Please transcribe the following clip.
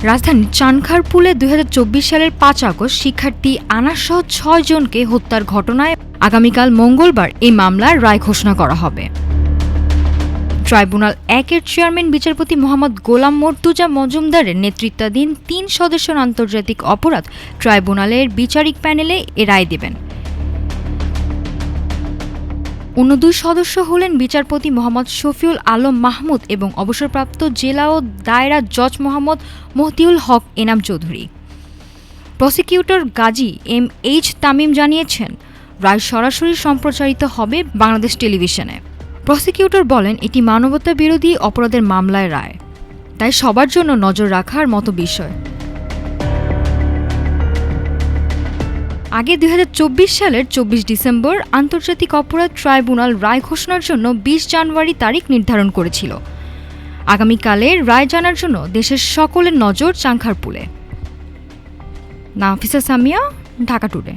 রাজধানীর চানখারপুলে ২০২৪ সালের ৫ আগস্ট শিক্ষার্থী আনাসসহ ৬ জনকে হত্যার ঘটনায় আগামীকাল মঙ্গলবার এই মামলার রায় ঘোষণা করা হবে। ট্রাইব্যুনাল ১-এর চেয়ারম্যান বিচারপতি মোহাম্মদ গোলাম মর্তুজা মজুমদারের নেতৃত্বাধীন ৩ সদস্যের আন্তর্জাতিক অপরাধ ট্রাইব্যুনালের বিচারিক প্যানেলে এ রায় দেবেন। অন্য ২ সদস্য হলেন বিচারপতি মোহাম্মদ শফিউল আলম মাহমুদ এবং অবসরপ্রাপ্ত জেলা ও দায়রা জজ মোহাম্মদ মহতিউল হক এনাম চৌধুরী। প্রসিকিউটর গাজী এম.এইচ. তামিম জানিয়েছেন, রায় সরাসরি সম্প্রচারিত হবে বাংলাদেশ টেলিভিশনে। প্রসিকিউটর বলেন, এটি মানবতাবিরোধী অপরাধের মামলায় রায়, তাই সবার জন্য নজর রাখার মতো বিষয়। আগে ২০২৪ সালের ২৪ ডিসেম্বর আন্তর্জাতিক অপরাধ ট্রাইব্যুনাল রায় ঘোষণার জন্য ২০ জানুয়ারি তারিখ নির্ধারণ করেছিল। আগামীকালের রায় জানার জন্য দেশের সকলের নজর চানখারপুলে। নাফিসা সামিয়া, ঢাকা টুডে।